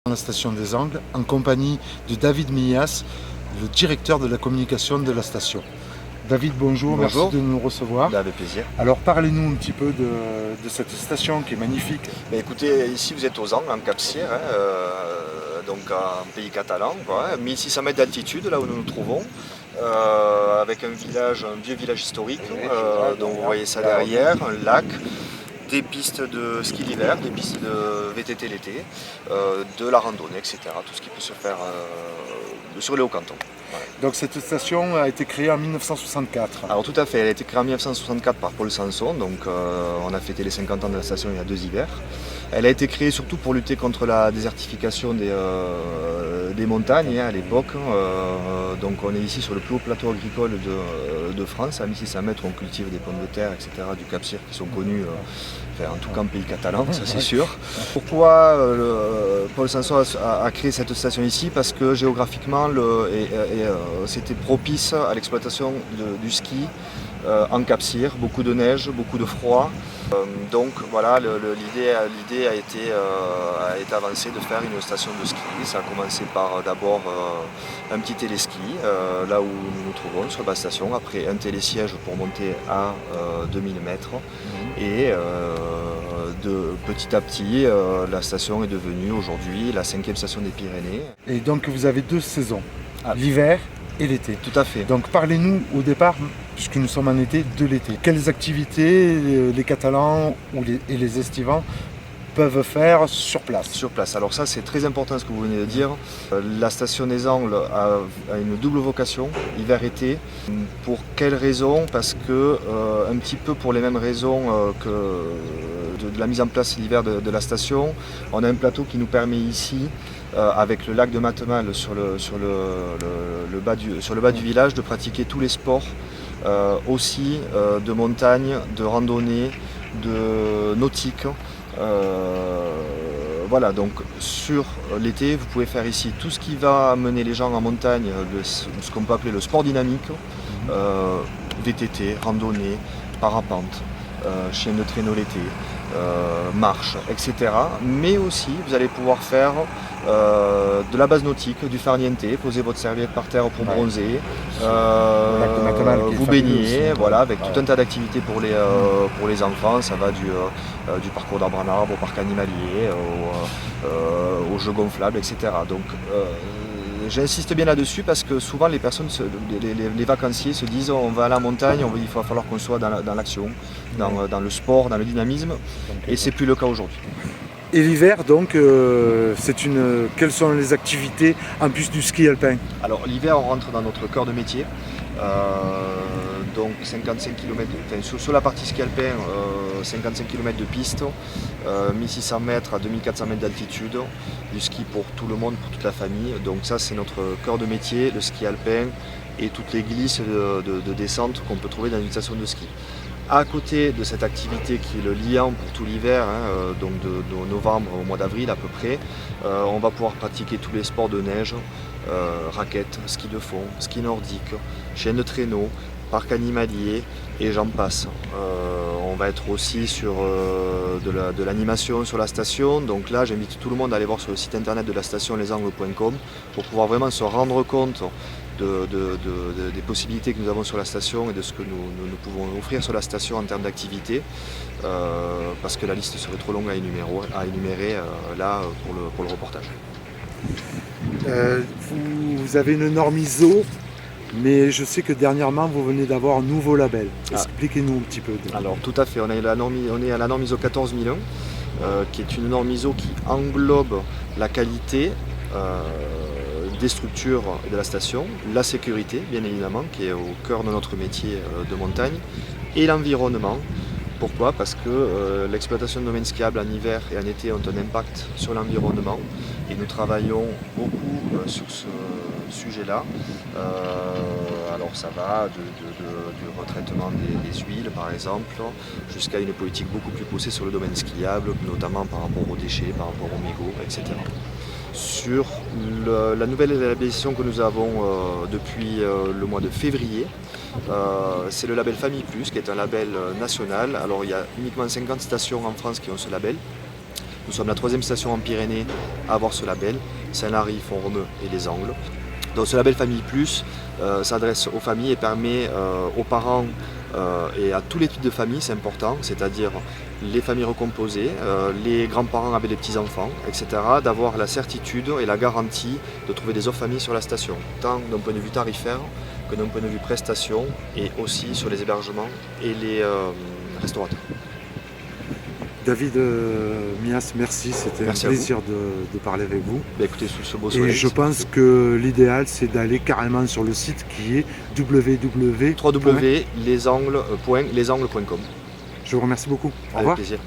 La station des Angles, en compagnie de David Millas, le directeur de la communication de la station. David, bonjour, Bonjour. merci de nous recevoir. Avec plaisir. Alors parlez-nous un petit peu de cette station qui est magnifique. Écoutez, ici vous êtes aux Angles, en Cap-Sire, donc en pays catalan, quoi, 1600 mètres d'altitude là où nous nous trouvons, avec un vieux village historique, donc vous voyez ça derrière, un lac, des pistes de ski l'hiver, des pistes de VTT l'été, de la randonnée, etc. Tout ce qui peut se faire sur les Hauts-Cantons. Voilà. Donc cette station a été créée en 1964. Alors tout à fait, elle a été créée en 1964 par Paul Sanson, donc on a fêté les 50 ans de la station il y a 2 hivers. Elle a été créée surtout pour lutter contre la désertification des montagnes à l'époque. Donc on est ici sur le plus haut plateau agricole de France, à 1600 mètres on cultive des pommes de terre, etc. du Cap-Sire qui sont connus, en tout cas en pays catalan, ça c'est sûr. Pourquoi Paul Sanson a créé cette station ici? Parce que géographiquement c'était propice à l'exploitation du ski en Cap-Sire, beaucoup de neige, beaucoup de froid. Donc voilà, l'idée a été avancée de faire une station de ski. Ça a commencé par d'abord un petit téléski, là où nous nous trouvons, sur la base station. Après un télésiège pour monter à 2000 mètres. Et petit à petit, la station est devenue aujourd'hui la 5e station des Pyrénées. Et donc vous avez 2 saisons, l'hiver et l'été. Tout à fait. Donc parlez-nous au départ, puisque nous sommes en été, de l'été. Quelles activités les Catalans et les estivants peuvent faire sur place? Sur place. Alors ça c'est très important ce que vous venez de dire. La station des Angles a une double vocation, hiver-été. Pour quelles raisons? Parce que un petit peu pour les mêmes raisons que de la mise en place l'hiver de la station, on a un plateau qui nous permet ici, avec le lac de Matemal sur le bas du village, de pratiquer tous les sports, aussi de montagne, de randonnée, de nautique. Voilà, donc sur l'été, vous pouvez faire ici tout ce qui va amener les gens en montagne, ce qu'on peut appeler le sport dynamique, VTT, randonnée, parapente, chaîne de traîneau l'été, marche, etc. Mais aussi, vous allez pouvoir faire de la base nautique, du farniente, poser votre serviette par terre pour bronzer, vous baigner, voilà, avec tout un tas d'activités pour les enfants. Ça va du parcours d'arbre en arbre au parc animalier, aux jeux gonflables, etc. Donc j'insiste bien là-dessus parce que souvent les personnes, les vacanciers se disent on va à la montagne, il va falloir qu'on soit dans l'action, dans le sport, dans le dynamisme, et c'est plus le cas aujourd'hui. Et l'hiver, donc, quelles sont les activités en plus du ski alpin? Alors l'hiver, on rentre dans notre cœur de métier. Donc 55 km, sur la partie ski alpin, 55 km de piste, 1600 mètres à 2400 mètres d'altitude, du ski pour tout le monde, pour toute la famille. Donc ça c'est notre cœur de métier, le ski alpin et toutes les glisses de descente qu'on peut trouver dans une station de ski. À côté de cette activité qui est le liant pour tout l'hiver, donc de novembre au mois d'avril à peu près, on va pouvoir pratiquer tous les sports de neige, raquettes, ski de fond, ski nordique, chaîne de traîneau, parc animalier et j'en passe. On va être aussi sur de l'animation sur la station, donc là j'invite tout le monde à aller voir sur le site internet de la station lesangles.com pour pouvoir vraiment se rendre compte des possibilités que nous avons sur la station et de ce que nous pouvons offrir sur la station en termes d'activité, parce que la liste serait trop longue à énumérer là pour le reportage. Vous avez une norme ISO, mais je sais que dernièrement vous venez d'avoir un nouveau label. Expliquez-nous un petit peu. Alors tout à fait, on est à la norme ISO 14001, qui est une norme ISO qui englobe la qualité des structures de la station, la sécurité bien évidemment qui est au cœur de notre métier de montagne, et l'environnement. Pourquoi? Parce que l'exploitation de domaines skiables en hiver et en été ont un impact sur l'environnement et nous travaillons beaucoup sur ce sujet-là. Alors ça va du retraitement des huiles par exemple, jusqu'à une politique beaucoup plus poussée sur le domaine skiable, notamment par rapport aux déchets, par rapport aux mégots, etc. Sur la nouvelle labellisation que nous avons depuis le mois de février, c'est le label Famille Plus, qui est un label national. Alors il y a uniquement 50 stations en France qui ont ce label. Nous sommes la 3e station en Pyrénées à avoir ce label, Saint-Lary, Font-Romeu et Les Angles. Donc ce label Famille Plus s'adresse aux familles et permet aux parents et à tous les types de familles, c'est important, c'est-à-dire les familles recomposées, les grands-parents avec les petits-enfants, etc., d'avoir la certitude et la garantie de trouver des offres familles sur la station, tant d'un point de vue tarifaire que d'un point de vue prestation et aussi sur les hébergements et les restaurateurs. David Mias, merci, c'était un plaisir de parler avec vous. Écoutez, sous ce beau soleil. Et je pense que l'idéal, c'est d'aller carrément sur le site qui est www.lesangles.com. www.lesangles.com. Je vous remercie beaucoup. Avec plaisir.